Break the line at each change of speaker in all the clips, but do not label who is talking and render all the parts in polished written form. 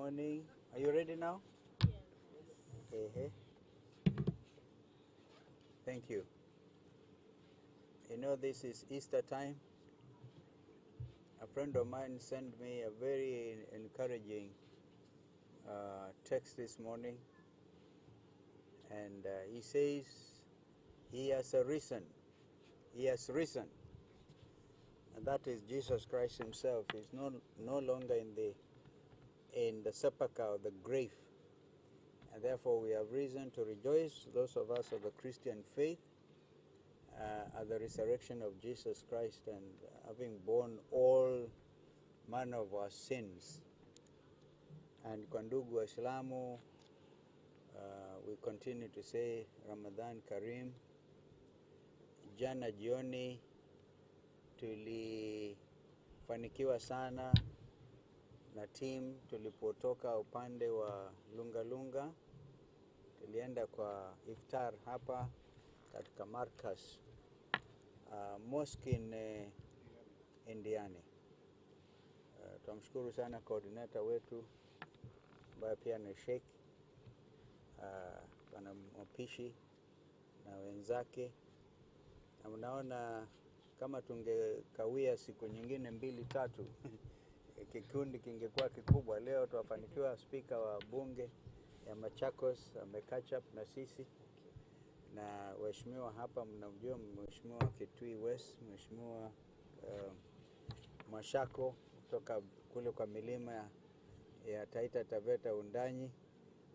morning. Are you ready now?
Yes.
Thank you. You know, this is Easter time. A friend of mine sent me a very encouraging text this morning. And he says, he has risen. He has risen. And that is Jesus Christ himself. He's no longer in the sepulchre of the grave. And therefore we have reason to rejoice, those of us of the Christian faith, at the resurrection of Jesus Christ and having borne all manner of our sins. And kwa ndugu Waislamu, we continue to say Ramadan Kareem. Jana jioni tulifanikiwa sana na team tulipotoka upande wa Lunga. Tulienda kwa iftar hapa katika Marcus mosque in Indiani. Tumshukuru sana coordinator wetu ambaye pia ni Sheikh bwana Mpishi na wenzake. Na unaona kama tungekawia siku nyingine 2-3 kikundi kingekuwa kikubwa. Leo tuwafanikiwa speaker wa bunge ya Machakos catch up na sisi, na waheshimiwa hapa mnamjua mheshimiwa Kitui West, mheshimiwa Mashako kutoka kule kwa milima ya Taita Taveta Undanyi,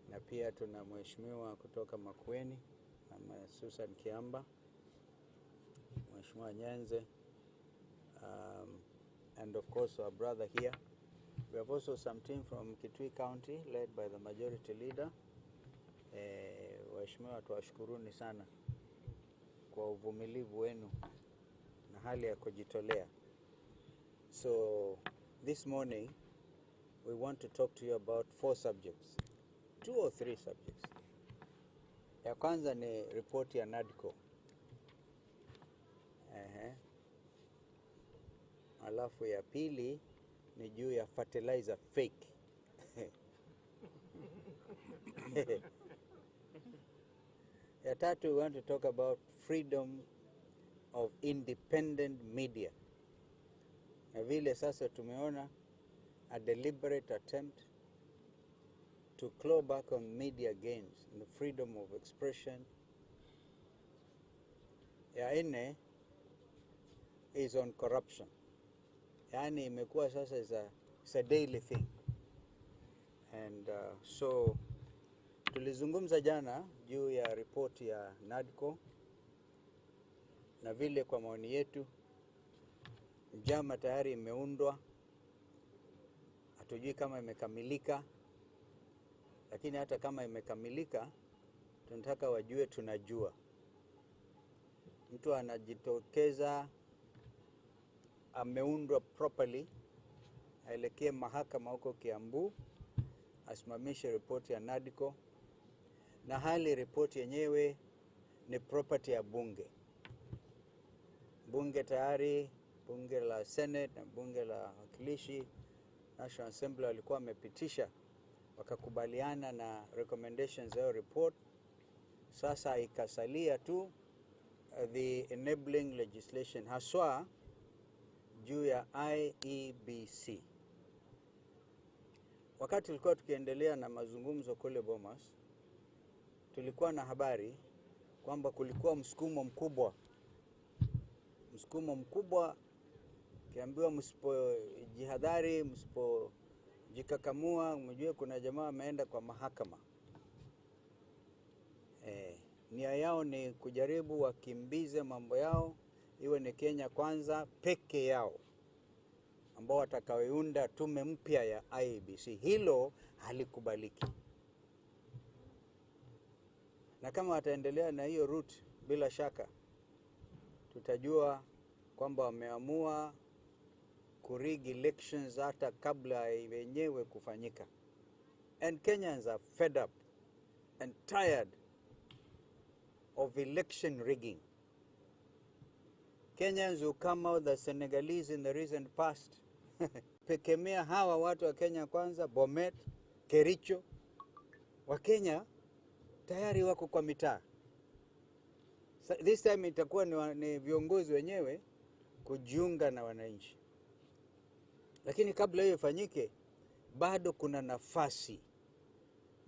na pia tuna mheshimiwa kutoka Makueni ama Susan Kiamba, mheshimiwa Nyenze, and of course our brother here. We have also some team from Kitui County led by the majority leader. Waheshimiwa tuwashukuruni sana kwa uvumilivu wenu na hali ya kujitolea. So this morning we want to talk to you about 4 subjects, 2 or 3 subjects. Ya kwanza ni report ya Nadco. Alafu ya pili ni juu ya fertilizer fake. Ya tatu, we want to talk about freedom of independent media. Na vile sasa tumeona a deliberate attempt to claw back on media gains and the freedom of expression. Ya nne is on corruption. Yani imekuwa sasa is a daily thing. And so tulizungumza jana juu ya report ya Nadco, na vile kwa maoni yetu njama tayari imeundwa. Hatujui kama imekamilika, lakini hata kama imekamilika tunataka wajue tunajua. Mtu anajitokeza ameundwa properly, aelekee mahakama huko Kiambu, asimamishe report ya Nadco, na hali report yenyewe ni property ya bunge. Bunge tayari, bunge la Senate na bunge la wakilishi, National Assembly walikuwa wamepitisha, wakakubaliana na recommendations za report. Sasa ikasalia tu the enabling legislation, haswa juu ya IEBC. Wakati tulikuwa tukiendelea na mazungumzo kule Bomas, tulikuwa na habari kwamba kulikuwa msukumo mkubwa, kiambiwa msipojihadhari, msipojikakamua, mjue kuna jamaa ameenda kwa mahakama. Nia yao ni kujaribu wakimbize mambo yao, iwe ni Kenya Kwanza peke yao, ambao watakaounda tume mpya ya IEBC. Hilo halikubaliki. Na kama wataendelea na hiyo route, bila shaka tutajua kwamba wameamua kurig elections hata kabla yenyewe kufanyika. And Kenyans are fed up and tired of election rigging. Kenyans who come out the Senegalese in the recent past, pekemea hawa watu wa Kenya Kwanza, Bomet, Kericho. Wakenya tayari wako kwa mitaa. This time itakuwa ni viongozi wenyewe kujiunga na wananchi. Lakini kabla hiyo ifanyike, bado kuna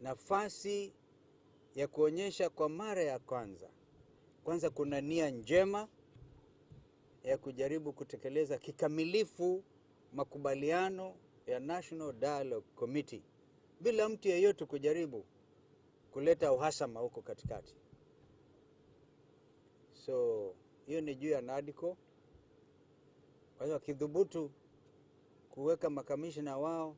nafasi ya kuonyesha kwa mara ya kwanza kuna nia njema ya kujaribu kutekeleza kikamilifu makubaliano ya National Dialogue Committee bila mtu yeyote kujaribu kuleta uhasama huko katikati. So hiyo ni juu ya Nadco. Kwa hiyo kidhubutu kuweka makamishna wao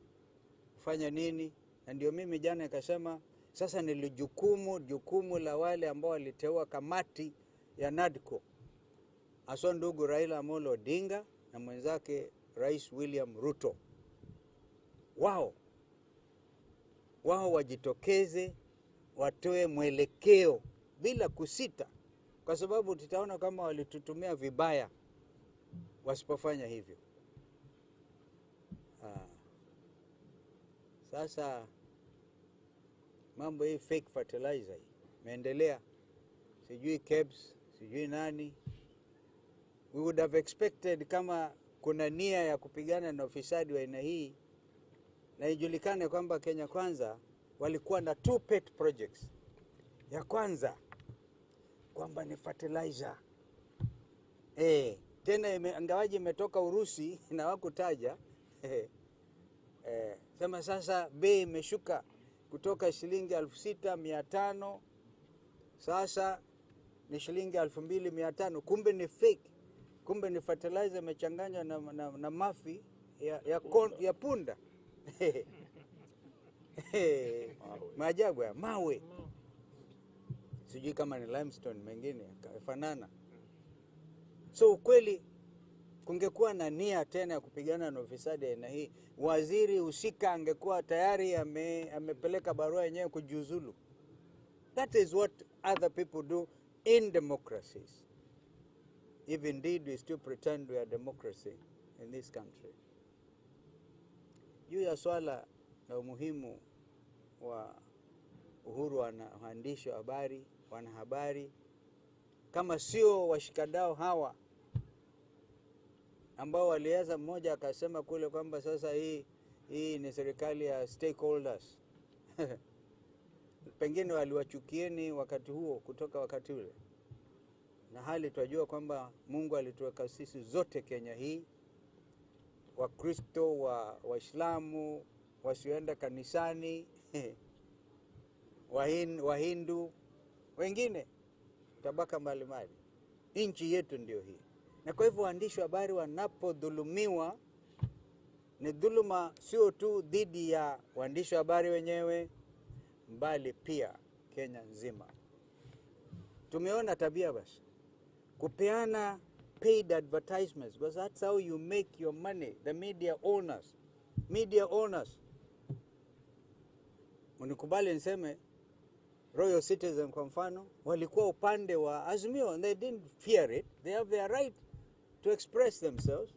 kufanya nini, na ndio mimi jana nikasema sasa ni jukumu la wale ambao waliteua kamati ya Nadco, hasa ndugu Raila Amolo Odinga na mwenzake Rais William Ruto. Wao wajitokeze, watoe mwelekeo bila kusita, kwa sababu tutaona kama walitutumia vibaya wasipofanya hivyo. Sasa mambo hii fake fertilizer imeendelea, sijui KEBS, sijui nani. We would have expected kama kuna nia ya kupigana na ufisadi wa aina hii, na ijulikane kwamba Kenya Kwanza walikuwa na 2 pet projects. Ya kwanza kwamba ni fertilizer. Tena angawaji imetoka Urusi na wakutaja. Sema sasa bei imeshuka kutoka shilingi 6,500 sasa ni shilingi 2,500. Kumbe ni fake. Kumbe ni fertilizer imechanganywa na mafi ya punda. Maajabu ya mawe. Sijui kama ni limestone mengine fanana. So ukweli kungekuwa na nia tena ya kupigana na ufisadi aina hii, waziri husika angekuwa tayari amepeleka barua yenyewe kujiuzulu. That is what other people do in democracies. If indeed we still pretend we are democracy in this country. Juu ya swala na umuhimu wa uhuru wa waandishi wa habari, wanahabari, kama sio washikadau hawa ambao walianza, mmoja akasema kule kwamba sasa hii ni serikali ya stakeholders. Pengine waliwachukieni wakati huo kutoka wakati ule. Na hali tunajua kwamba Mungu alituweka sisi zote Kenya hii, Wakristo, Waislamu, wasioenda kanisani, Wahindu, wengine tabaka mbalimbali. Nchi yetu ndio hii. Na kwa hivyo waandishi wa habari wanapodhulumiwa, ni dhuluma sio tu dhidi ya waandishi wa habari wenyewe, bali pia Kenya nzima. Tumeona tabia basi kupeana paid advertisements, because that's how you make your money. The media owners. Unikubali niseme Royal Citizen kwa mfano walikuwa upande wa Azimio, and they didn't fear it. They have their right to express themselves.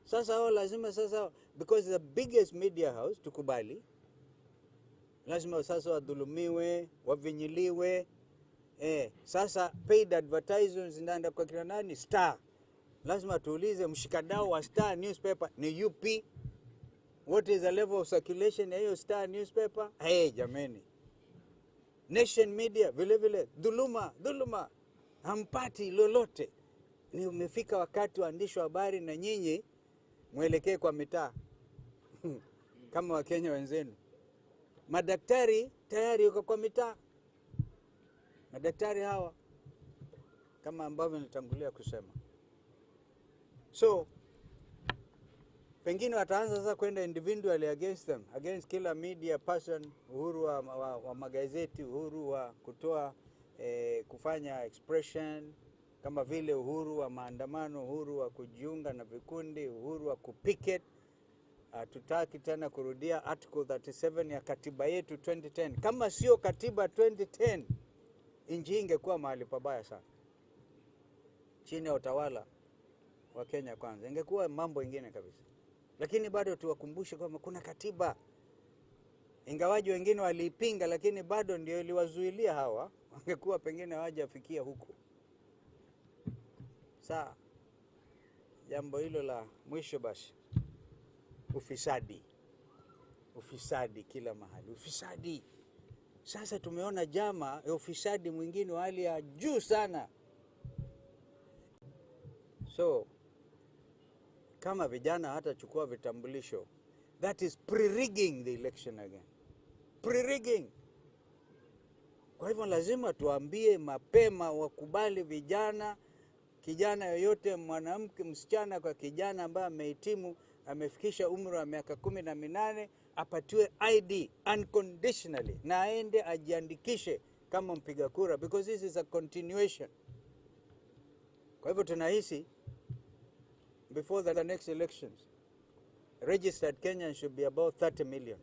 Sasa hao lazima sasa, because the biggest media house, tukubali, lazima sasa wadhulumiwe, wavinyiliwe. Sasa paid advertisements zinaenda kwa kina nani? Star. Lazima tuulize mshikadau wa Star newspaper ni UP. What is the level of circulation ya hiyo Star newspaper? Jameni. Nation Media vile dhuluma. Hampati lolote. Ni umefika wakati waandishi wa habari na nyinyi mwelekee kwa mitaa. Kama Wakenya wenzenu. Madaktari tayari yuko kwa mitaa. Madaktari hawa kama ambavyo nilitangulia kusema. So pengine wataanza sasa kwenda individually against them, against kila media person, uhuru wa magazeti, uhuru wa kutoa kufanya expression, kama vile uhuru wa maandamano, uhuru wa kujiunga na vikundi, uhuru wa kupicket. Tutaki tena kurudia article 37 ya katiba yetu 2010. Kama sio katiba 2010, nchi ingekuwa mahali pabaya sana. Chini ya utawala wa Kenya Kwanza ingekuwa mambo ingine kabisa. Lakini bado tuwakumbushe kwamba kuna katiba. ingawaji wengine waliipinga, lakini bado ndio iliwazuilia hawa, wangekuwa pengine hawajafikia huko. Saa jambo hilo la mwisho basi, ufisadi. Ufisadi kila mahali, ufisadi. Sasa tumeona jama ya ufisadi mwingine wa hali ya juu sana. So kama vijana hata chukua vitambulisho, that is pre-rigging the election again. Pre-rigging. Kwa hivyo lazima tuambie mapema, wakubali vijana, kijana yoyote, mwanamke, msichana kwa kijana ambaye amehitimu, amefikisha umri wa miaka 18, apatiwe ID unconditionally na aende ajiandikishe kama mpiga kura, because this is a continuation. Kwa hivyo tunahisi before the next elections, registered Kenyans should be about 30 million.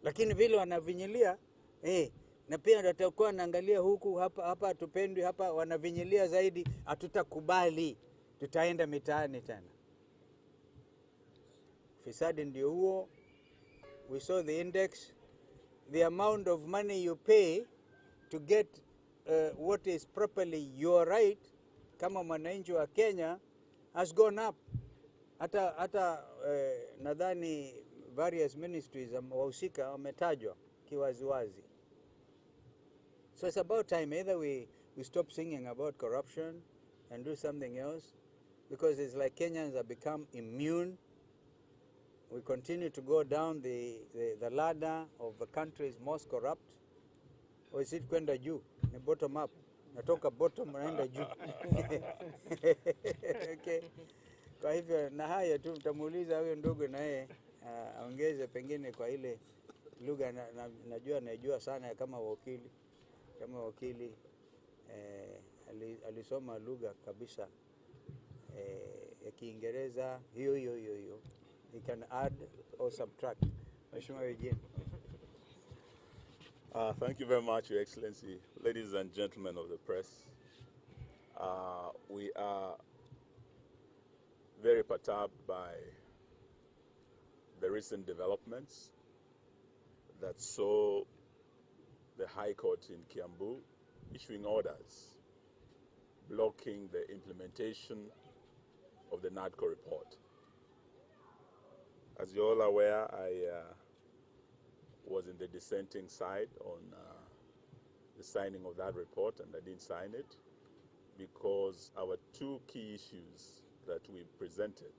Lakini vile wanavinyilia, na pia watakuwa wanaangalia huku, hapa hatupendwi, hapa wanavinyilia zaidi, hatutakubali, tutaenda mitaani tena. Fisadi ndio huo. We saw the index. The amount of money you pay to get what is properly your right kama mwananchi wa Kenya has gone up. Hata nadhani various ministries wahusika wametajwa kiwaziwazi. So it's about time either we stop singing about corruption and do something else, because it's like Kenyans have become immune. We continue to go down the ladder of the country's most corrupt. Or is it kwenda juu? Ni bottom up. Natoka bottom naenda juu. Okay. Kwa hivyo na haya tu mtamuuliza huyo ndugu naye aongeze pengine kwa ile lugha najua sana kama wakili. Kama wakili alisoma lugha kabisa ya Kiingereza hiyo. He can add or subtract. Mheshimiwa Eugene.
Thank you very much, Your Excellency. Ladies and gentlemen of the press, we are very perturbed by the recent developments that saw the High Court in Kiambu issuing orders blocking the implementation of the Nadco report. As you're all aware, I was in the dissenting side on the signing of that report, and I didn't sign it because our two key issues that we presented,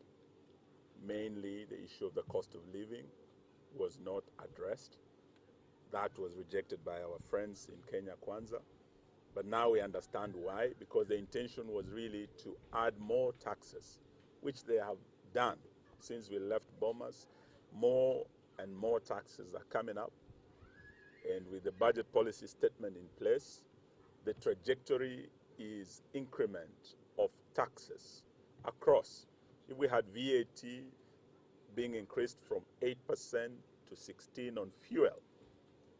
mainly the issue of the cost of living, was not addressed. That was rejected by our friends in Kenya Kwanza. But now we understand why, because the intention was really to add more taxes, which they have done. Since we left Bomas, more and more taxes are coming up. And with the budget policy statement in place, the trajectory is increment of taxes across. If we had VAT being increased from 8% to 16% on fuel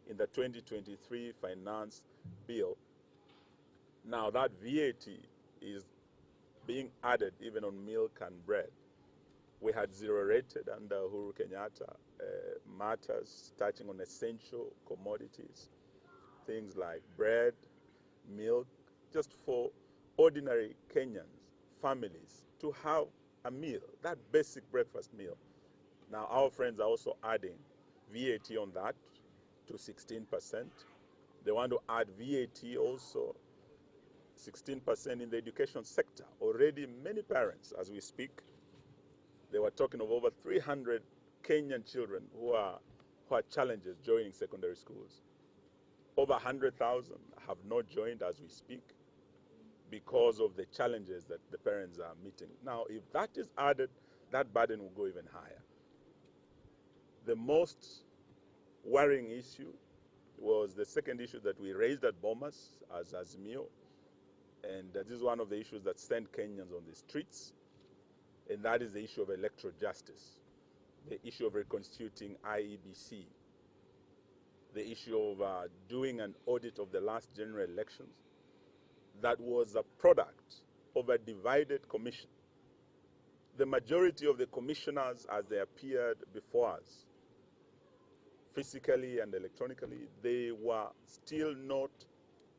in the 2023 finance bill, now that VAT is being added even on milk and bread. We had zero rated under Uhuru Kenyatta matters touching on essential commodities, things like bread, milk, just for ordinary Kenyans, families, to have a meal, that basic breakfast meal. Now our friends are also adding VAT on that to 16%. They want to add VAT also 16% in the education sector. Already many parents, as we speak, they were talking of over 300 Kenyan children who are challenges joining secondary schools. Over 100,000 have not joined as we speak because of the challenges that the parents are meeting. Now, if that is added, that burden will go even higher. The most worrying issue was the second issue that we raised at Bomas as Azimio, and this is one of the issues that sent Kenyans on the streets, and that is the issue of electoral justice, the issue of reconstituting IEBC, the issue of doing an audit of the last general elections that was a product of a divided commission. The majority of the commissioners, as they appeared before us, physically and electronically, they were still not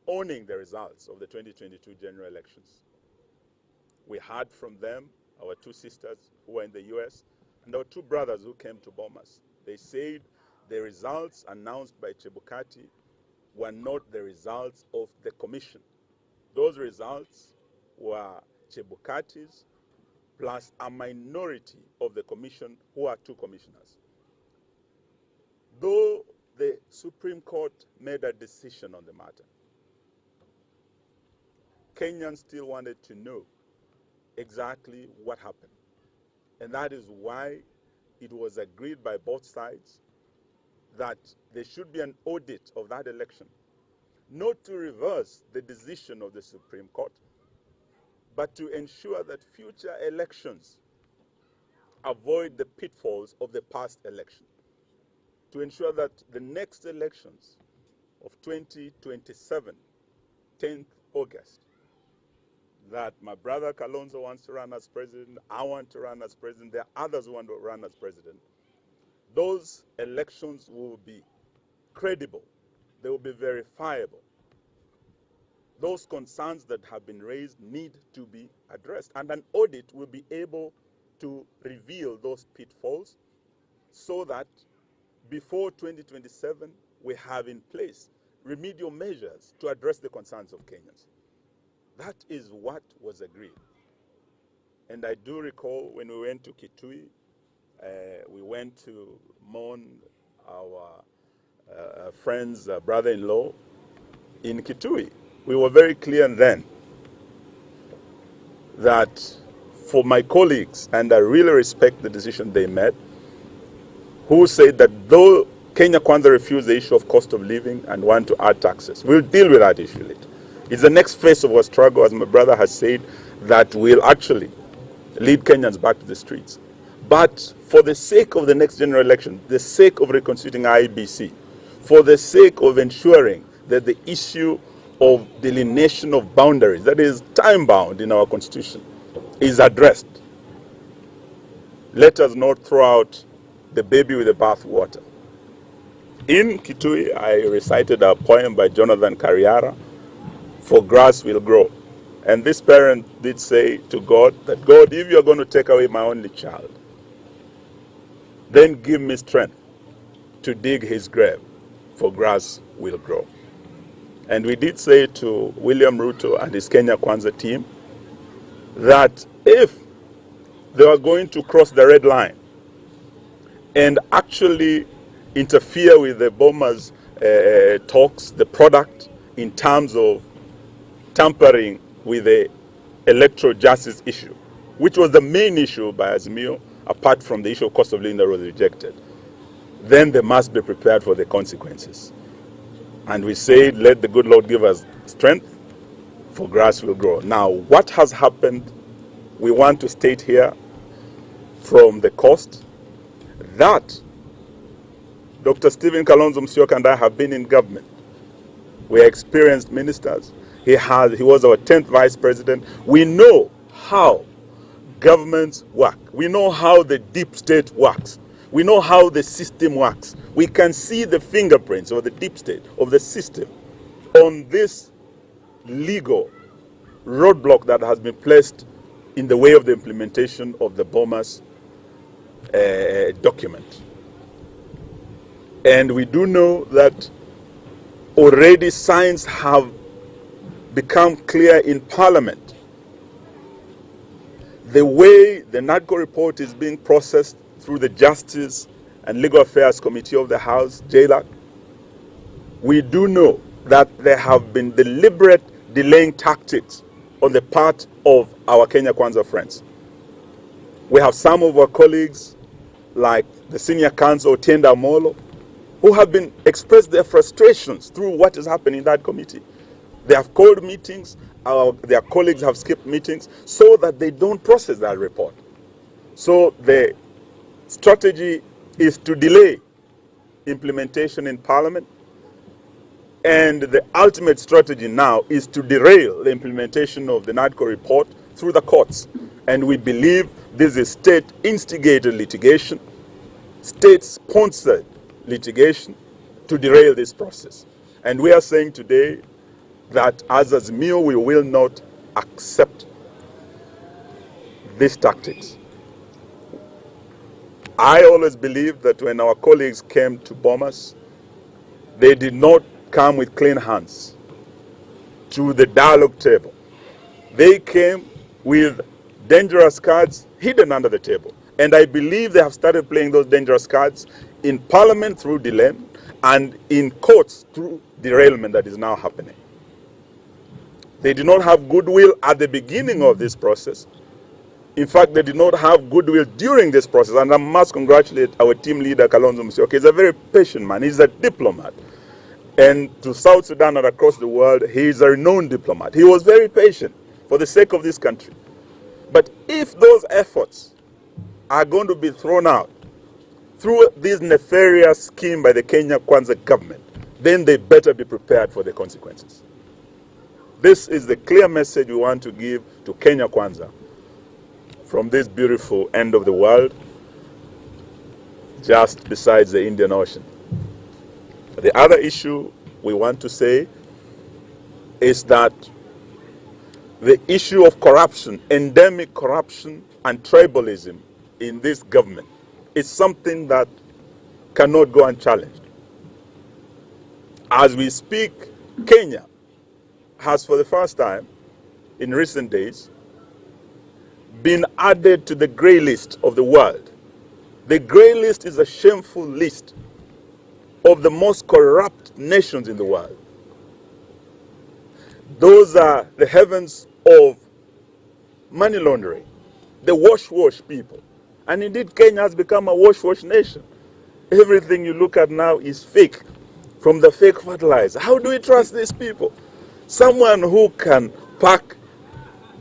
owning the results of the 2022 general elections. We heard from them, our two sisters who were in the US, and our two brothers who came to Bomas. They said the results announced by Chebukati were not the results of the commission. Those results were Chebukati's plus a minority of the commission, who are two commissioners. Though the Supreme Court made a decision on the matter, Kenyans still wanted to know exactly what happened. And that is why it was agreed by both sides that there should be an audit of that election, not to reverse the decision of the Supreme Court, but to ensure that future elections avoid the pitfalls of the past election, to ensure that the next elections of 2027, 10th August, that my brother Kalonzo wants to run as president, I want to run as president, there are others who want to run as president. Those elections will be credible, they will be verifiable. Those concerns that have been raised need to be addressed, and an audit will be able to reveal those pitfalls so that before 2027 we have in place remedial measures to address the concerns of Kenyans. That is what was agreed. And I do recall when we went to Kitui, we went to mourn our friend's brother-in-law in Kitui. We were very clear then that for my colleagues, and I really respect the decision they made, who said that though Kenya Kwanza refused the issue of cost of living and want to add taxes, we'll deal with that issue later. It's the next phase of our struggle, as my brother has said, that will actually lead Kenyans back to the streets. But for the sake of the next general election, the sake of reconstituting IEBC, for the sake of ensuring that the issue of delineation of boundaries, that is time-bound in our constitution, is addressed, let us not throw out the baby with the bathwater. In Kitui, I recited a poem by Jonathan Kariara, "For grass will grow." And this parent did say to God that, God, if you're going to take away my only child, then give me strength to dig his grave, for grass will grow. And we did say to William Ruto and his Kenya Kwanza team that if they were going to cross the red line and actually interfere with the Bomas talks, the product, in terms of tampering with the electoral justice issue, which was the main issue by Azimio, apart from the issue of cost of living that was rejected, then they must be prepared for the consequences. And we said, let the good Lord give us strength, for grass will grow. Now, what has happened, we want to state here from the coast that Dr. Stephen Kalonzo Musyoka and I have been in government. We are experienced ministers. He was our 10th vice president. We know how governments work. We know how the deep state works. We know how the system works. We can see the fingerprints of the deep state, of the system, on this legal roadblock that has been placed in the way of the implementation of the Bomas document. And we do know that already signs have become clear in Parliament. The way the Nadco report is being processed through the Justice and Legal Affairs Committee of the House, JLAC, we do know that there have been deliberate delaying tactics on the part of our Kenya Kwanza friends. We have some of our colleagues, like the senior counsel, Tienda Molo, who have been expressed their frustrations through what is happening in that committee. They have called meetings, their colleagues have skipped meetings so that they don't process that report. So the strategy is to delay implementation in Parliament, and the ultimate strategy now is to derail the implementation of the Nadco report through the courts. And we believe this is state-instigated litigation, state-sponsored litigation to derail this process. And we are saying today that as Azimio, we will not accept these tactics. I always believe that when our colleagues came to bomb us, they did not come with clean hands to the dialogue table. They came with dangerous cards hidden under the table. And I believe they have started playing those dangerous cards in parliament through delay and in courts through derailment that is now happening. They did not have goodwill at the beginning of this process. In fact, they did not have goodwill during this process. And I must congratulate our team leader, Kalonzo Musyoka. He's a very patient man. He's a diplomat. And to South Sudan and across the world, he is a renowned diplomat. He was very patient for the sake of this country. But if those efforts are going to be thrown out through this nefarious scheme by the Kenya Kwanza government, then they better be prepared for the consequences. This is the clear message we want to give to Kenya Kwanza from this beautiful end of the world, just besides the Indian Ocean. The other issue we want to say is that the issue of corruption, endemic corruption and tribalism in this government is something that cannot go unchallenged. As we speak, Kenya has for the first time in recent days been added to the grey list of the world. The grey list is a shameful list of the most corrupt nations in the world. Those are the heavens of money laundering, the wash people. And indeed, Kenya has become a wash nation. Everything you look at now is fake, from the fake fertilizer. How do we trust these people? Someone who can pack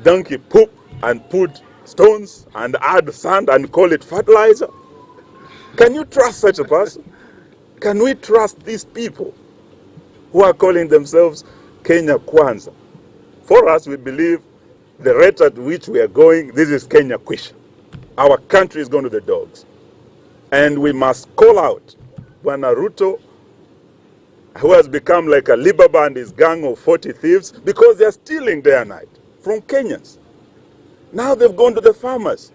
donkey poop and put stones and add sand and call it fertilizer? Can you trust such a person? Can we trust these people who are calling themselves Kenya Kwanza? For us, we believe the rate at which we are going, this is Kenya Kwisha. Our country is going to the dogs. And we must call out Bwana Ruto, who has become like a Alibaba and his gang of 40 thieves, because they are stealing day and night from Kenyans. Now they've gone to the farmers.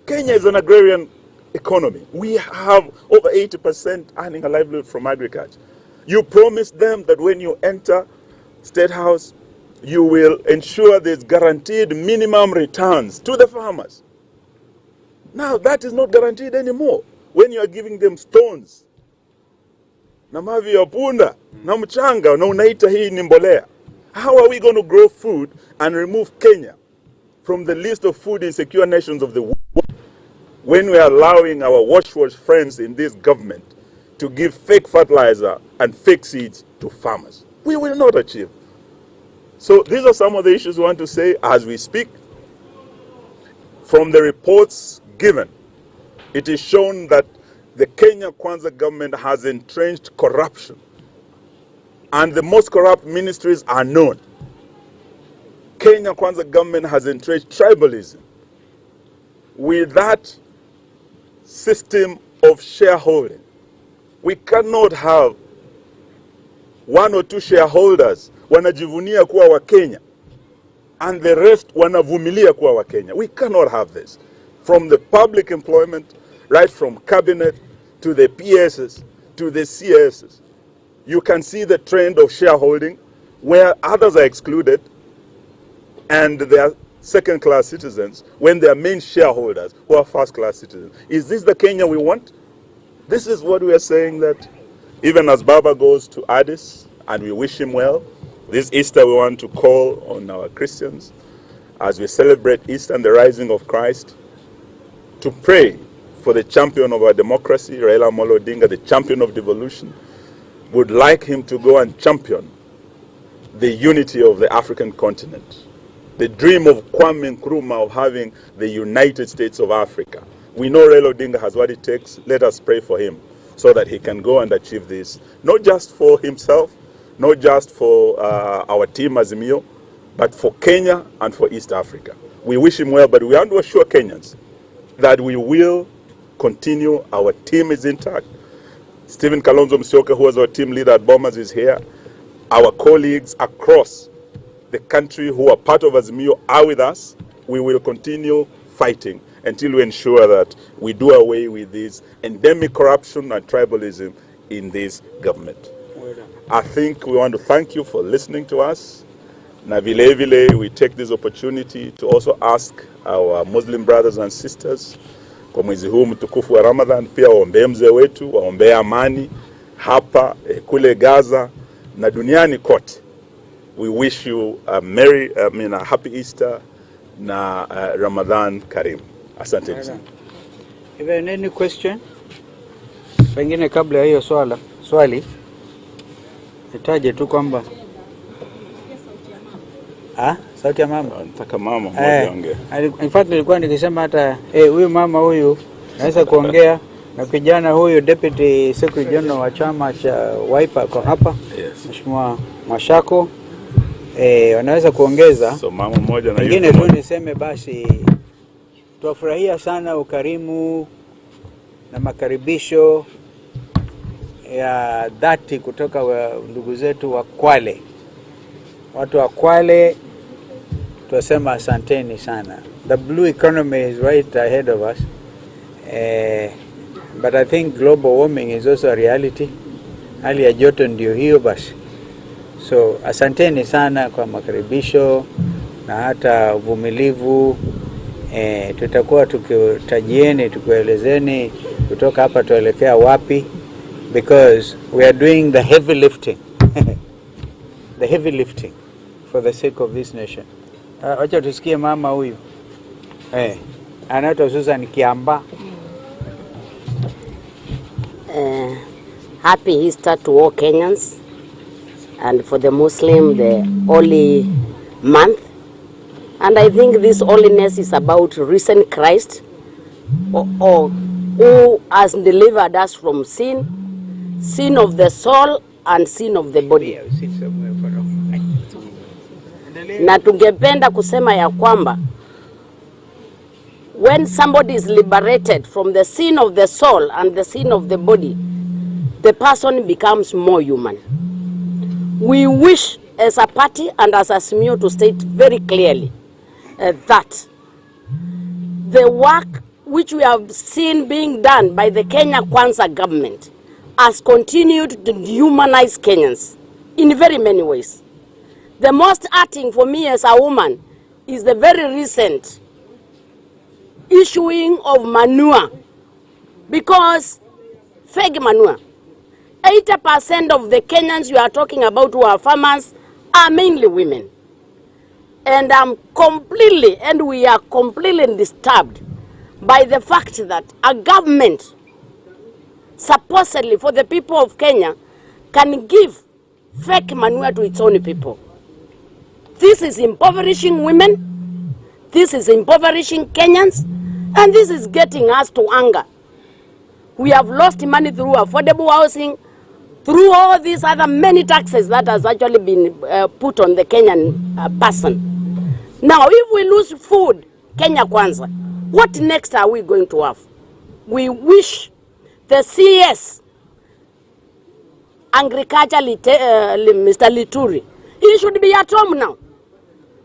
Kenya is an agrarian economy. We have over 80% earning a livelihood from agriculture. You promised them that when you enter State House, you will ensure there's guaranteed minimum returns to the farmers. Now that is not guaranteed anymore. When you are giving them stones, na mavi ya punda, na mchanga, na unaita hii ni mbolea. How are we going to grow food and remove Kenya from the list of food insecure nations of the world when we are allowing our wash friends in this government to give fake fertilizer and fake seeds to farmers? We will not achieve. So these are some of the issues we want to say as we speak. From the reports given, it is shown that the Kenya Kwanza government has entrenched corruption, and the most corrupt ministries are known. Kenya Kwanza government has entrenched tribalism. With that system of shareholding, we cannot have one or two shareholders wanajivunia kuwa wa Kenya and the rest wanavumilia kuwa wa Kenya. We cannot have this. From the public employment, right from cabinet to the PSs to the CSs, you can see the trend of shareholding where others are excluded and they are second-class citizens when they are main shareholders who are first-class citizens. Is this the Kenya we want? This is what we are saying, that even as Baba goes to Addis, and we wish him well, this Easter we want to call on our Christians, as we celebrate Easter and the rising of Christ, to pray for the champion of our democracy, Raila Amolo Odinga, the champion of devolution. Would like him to go and champion the unity of the African continent. The dream of Kwame Nkrumah of having the United States of Africa. We know Raila Odinga has what it takes. Let us pray for him so that he can go and achieve this, not just for himself, not just for our team Azimio, but for Kenya and for East Africa. We wish him well, but we want to assure Kenyans that we will continue. Our team is intact. Stephen Kalonzo Musyoka, who was our team leader at Bombers, is here. Our colleagues across the country who are part of Azimio are with us. We will continue fighting until we ensure that we do away with this endemic corruption and tribalism in this government. I think we want to thank you for listening to us. Na vile vile, we take this opportunity to also ask our Muslim brothers and sisters kwa mwezi huu mtukufu wa Ramadhan, pia waombee mzee wetu, waombee amani hapa kule Gaza na duniani kote. We wish you a happy Easter na Ramadan Karim. Asante sana.
Even any question? Pengine kabla ya hiyo swali nitaje tu kwamba sauti ya mama.
Nataka mama mmoja ongea.
In fact nilikuwa nikisema hata huyu mama huyu naweza kuongea na kijana huyu Deputy Secretary General wa chama cha Wiper kwa hapa.
Yes.
Mheshimiwa Mwashako wanaweza kuongeza.
So mama mmoja na
pengine tu niseme basi tuwafurahia sana ukarimu na makaribisho ya dhati kutoka ndugu zetu wa Kwale. Watu wa Kwale tunasema asanteni sana. The blue economy is right ahead of us. But I think global warming is also a reality. Hali ya joto ndio hiyo basi. So asanteni sana kwa makaribisho na hata uvumilivu. Tutakuwa tukitajieni, tukuelezeni kutoka hapa tuelekea wapi, because we are doing the heavy lifting. The heavy lifting for the sake of this nation. Wacha tusikie mama huyu. Anaitwa Susan Kiamba.
Happy Easter to all Kenyans, and for the Muslim, the holy month. And I think this holiness is about risen Christ, who has delivered us from sin, sin of the soul and sin of the body. Na tungependa kusema ya kwamba when somebody is liberated from the sin of the soul and the sin of the body, the person becomes more human. We wish as a party and as a Azimio to state very clearly that the work which we have seen being done by the Kenya Kwanza government has continued to humanize Kenyans in very many ways. The most hurting for me as a woman is the very recent issuing of manure, because fake manure. 80% of the Kenyans you are talking about who are farmers are mainly women. And we are completely disturbed by the fact that a government, supposedly for the people of Kenya, can give fake manure to its own people. This is impoverishing women, this is impoverishing Kenyans, and this is getting us to anger. We have lost money through affordable housing, through all these other many taxes that has actually been put on the Kenyan person. Now, if we lose food, Kenya Kwanza, what next are we going to have? We wish the CS, Agriculture, Mr. Lituri, he should be at home now.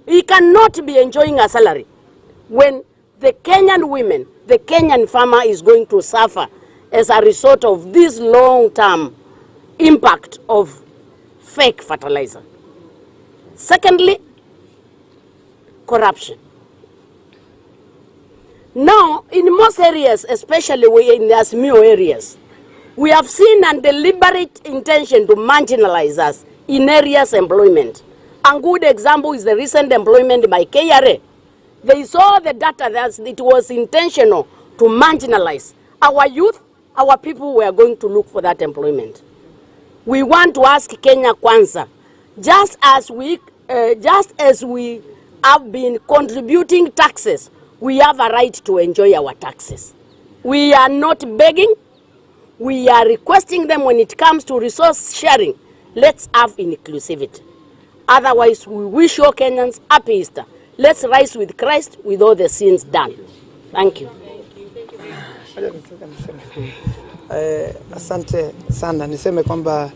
He cannot be enjoying a salary when the Kenyan women, the Kenyan farmer is going to suffer as a result of this long-term impact of fake fertilizer. Secondly, corruption. Now, in most areas, especially in the Azimio areas, we have seen a deliberate intention to marginalize us in areas employment. A good example is the recent employment by KRA. They saw the data that it was intentional to marginalize our youth, our people were going to look for that employment. We want to ask Kenya Kwanza, just as we have been contributing taxes, we have a right to enjoy our taxes. We are not begging, we are requesting them when it comes to resource sharing. Let's have inclusivity. Otherwise, we wish all Kenyans happy Easter. Let's rise with Christ with all the sins done. Thank you.
Asante sana. Niseme kwamba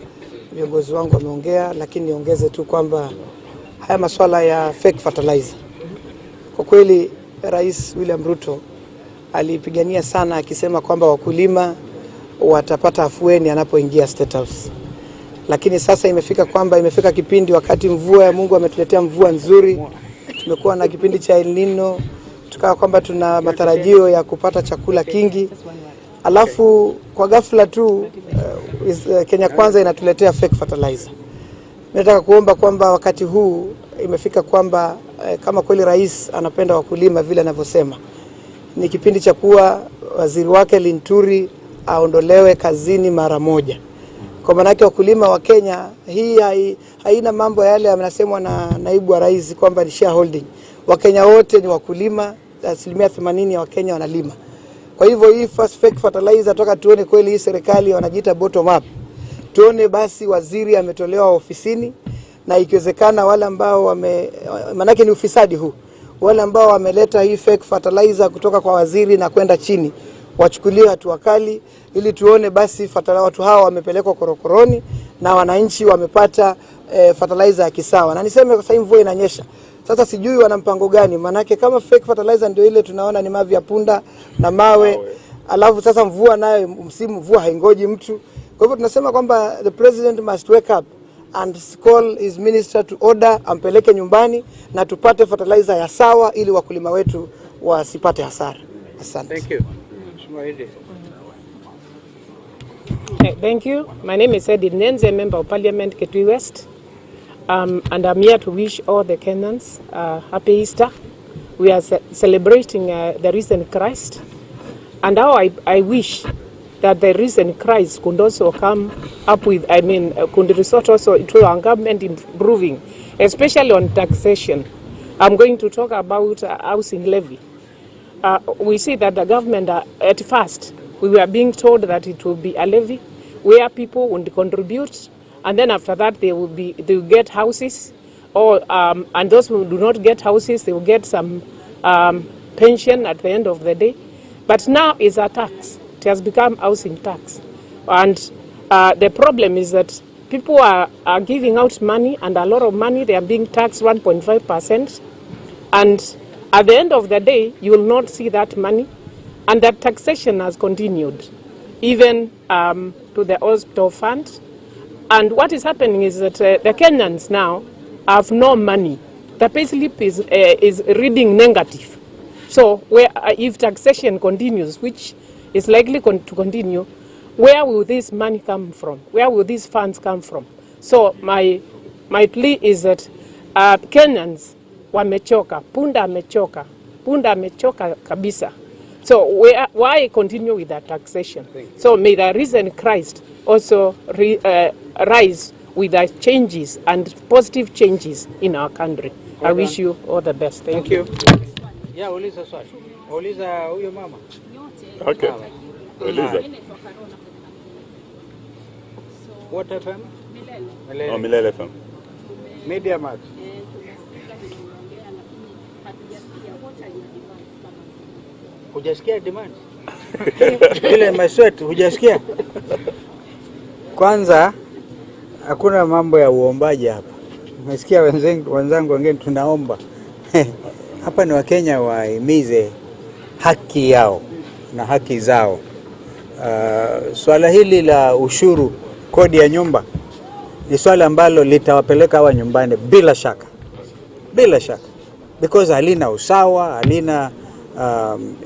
viongozi wangu wameongea, lakini niongeze tu kwamba haya masuala ya fake fertilizer, kwa kweli Rais William Ruto alipigania sana akisema kwamba wakulima watapata afueni anapoingia State House. Lakini sasa imefika kipindi, wakati mvua ya Mungu ametuletea mvua nzuri, tumekuwa na kipindi cha El Nino, tukawa kwamba tuna matarajio ya kupata chakula kingi, alafu kwa ghafla tu Kenya Kwanza inatuletea fake fertilizer. Nataka kuomba kwamba wakati huu imefika kwamba kama kweli rais anapenda wakulima vile anavyosema, ni kipindi cha kuwa waziri wake Linturi aondolewe kazini mara moja. Kwa maana yake wakulima wa Kenya, hii haina mambo yale yanasemwa na naibu wa rais kwamba ni shareholding. Wakenya wote ni wakulima, 80% ya Wakenya wanalima. Kwa hivyo hii fake fertilizer toka tuone kweli hii serikali wanajiita bottom up. Tuone basi waziri ametolewa ofisini, na ikiwezekana wale ambao manake ni ufisadi huu, wale ambao wameleta hii fake fertilizer kutoka kwa waziri na kwenda chini wachukuliwe hatua kali, ili tuone basi watu hao wamepelekwa korokoroni na wananchi wamepata fertilizer ya kisawa. Na niseme kwa sababu mvua inanyesha, sasa sijui wana mpango gani, manake kama fake fertilizer ndio ile tunaona ni mavi ya punda na mawe. Alafu sasa mvua nayo, msimu mvua haingoji mtu. Kwa hivyo tunasema kwamba the president must wake up and call his minister to order, ampeleke nyumbani na tupate fertilizer ya sawa ili wakulima wetu wasipate hasara. Asante.
Thank you.
Thank you. My name is Edith Nenze, Member of Parliament, Kitui West. And I'm here to wish all the Kenyans happy Easter. We are celebrating the risen Christ. And how I wish that the risen Christ could also come up with, could resort also to our government improving, especially on taxation. I'm going to talk about housing levy. We see that the government, at first, we were being told that it will be a levy where people would contribute, and then after that they will get houses, or and those who do not get houses, they will get some pension at the end of the day. But now it's a tax. It has become housing tax, and the problem is that people are giving out money, and a lot of money. They are being taxed 1.5%, and at the end of the day, you will not see that money, and that taxation has continued, even to the hospital fund. And what is happening is that the Kenyans now have no money. The payslip is reading negative. So if taxation continues, which is likely to continue, where will this money come from? Where will these funds come from? So my plea is that Kenyans wamechoka, punda amechoka kabisa. So why continue with that taxation? So may the risen Christ also rise with the changes and positive changes in our country. I wish you all the best. Thank you.
Yeah, uliza swali. Uliza huyo mama.
Okay. Uliza.
What FM?
Oh, Milele FM.
Media Max. Hujasikia demand? Ile maswet hujasikia? Kwanza hakuna mambo ya uombaji hapa. Umesikia wenzangu wengine tunaomba. Hapa ni Wakenya wahimize haki yao na haki zao. Swala hili la ushuru, kodi ya nyumba, ni swala ambalo litawapeleka hawa nyumbani bila shaka. Bila shaka. Because halina usawa, halina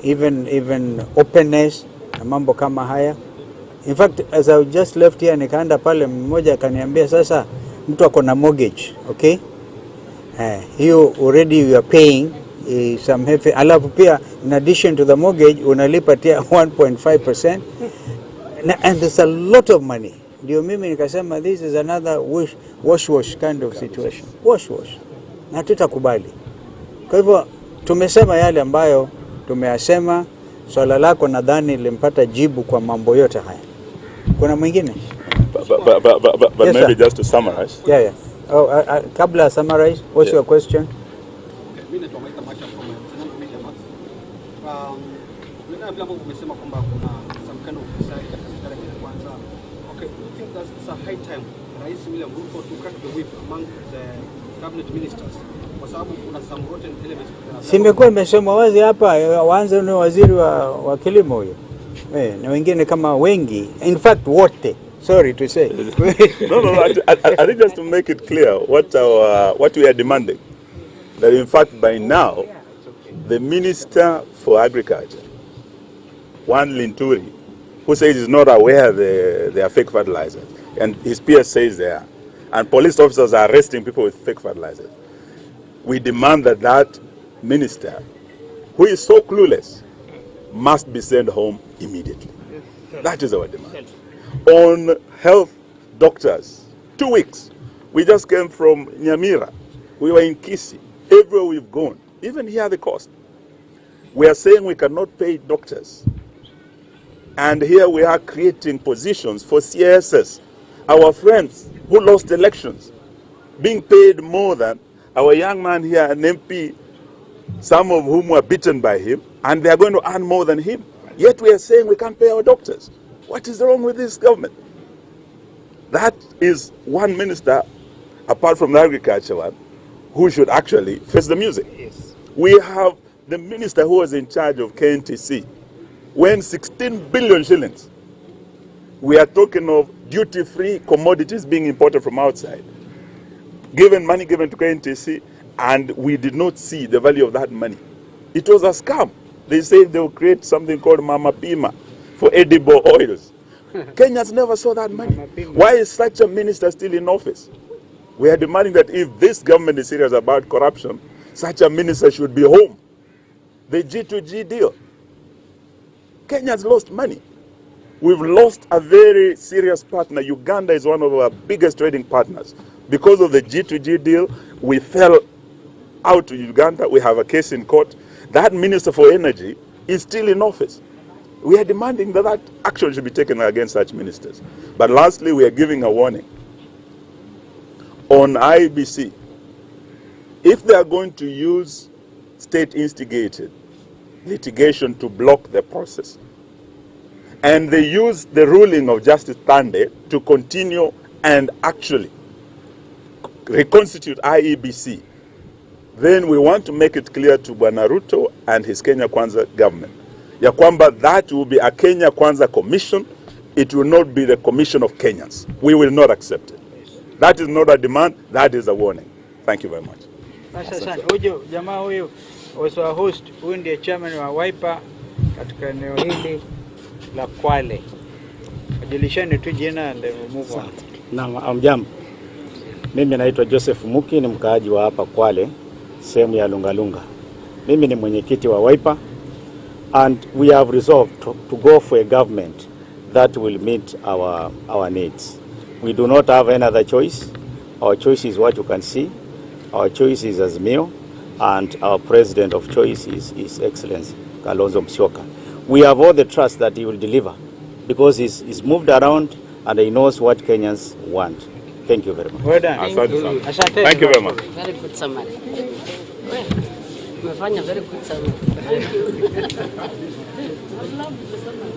even openness na mambo kama haya. In fact, as I just left here, nikaenda pale, mmoja akaniambia sasa mtu ako na mortgage, okay? You already you are paying some heavy, alafu pia in addition to the mortgage unalipa tia 1.5%, and there's a lot of money. Ndio mimi nikasema this is another wash kind of situation. Wash. Na tutakubali. Kwa hivyo tumesema yale ambayo tumeyasema. Swala lako nadhani limpata jibu kwa mambo yote haya. Kuna mwingine?
But yes, maybe sir. Just to summarize.
Yeah. Oh, kabla summarize, what's your question?
sasa high time Rais William Ruto to cut the whip among the cabinet ministers, kwa sababu kuna some rotten elements.
Simekuwa imesema wazi hapa, waanze ni waziri wa kilimo huyo. Na wengine kama wengi, in fact wote. Sorry to say.
No. I think just to make it clear what we are demanding, that in fact by now, the Minister for Agriculture, Juan Linturi, who says he's not aware they are fake fertilizers, and his peers says they are, and police officers are arresting people with fake fertilizers. We demand that minister, who is so clueless, must be sent home immediately. That is our demand. On health doctors, 2 weeks. We just came from Nyamira. We were in Kisi. Everywhere we've gone, even here the cost. We are saying we cannot pay doctors. And here we are creating positions for CSS, our friends who lost elections, being paid more than our young man here, an MP, some of whom were beaten by him, and they are going to earn more than him. Yet we are saying we can't pay our doctors. What is wrong with this government? That is one minister, apart from the agriculture one, who should actually face the music.
Yes.
We have the minister who was in charge of KNTC, when 16 billion shillings. We are talking of duty-free commodities being imported from outside. Money given to KNTC, and we did not see the value of that money. It was a scam. They said they will create something called Mama Pima for edible oils. Kenyans never saw that money. Why is such a minister still in office? We are demanding that if this government is serious about corruption, such a minister should be home. The G2G deal. Kenyans lost money. We've lost a very serious partner. Uganda is one of our biggest trading partners. Because of the G2G deal, we fell out to Uganda. We have a case in court. That minister for energy is still in office. We are demanding that action should be taken against such ministers. But lastly, we are giving a warning. On IBC, if they are going to use state-instigated litigation to block the process, and they use the ruling of Justice Tande to continue and actually reconstitute IEBC, then we want to make it clear to Bwana Ruto and his Kenya Kwanza government, ya kwamba that will be a Kenya Kwanza commission. It will not be the commission of Kenyans. We will not accept it. That is not a demand, that is a warning. Thank you very much.
Sasa huyo jamaa huyu was our host, huyu ndiye chairman wa Wiper katika eneo hili la Kwale. Ajulishane tu jina and move on.
Naam, amjambo. Mimi naitwa Joseph Muki, ni mkaaji wa hapa Kwale, sehemu ya Lungalunga. Mimi ni mwenyekiti wa Wiper, and we have resolved to go for a government that will meet our needs. We do not have any other choice. Our choice is what you can see. Our choice is Azimio, and our president of choice is His Excellency Kalonzo Musyoka. We have all the trust that he will deliver, because he's moved around and he knows what Kenyans want. Thank you very much.
Well done.
Thank you very much.
Very good summary. Umefanya very good summary. Thank you. I love the summary.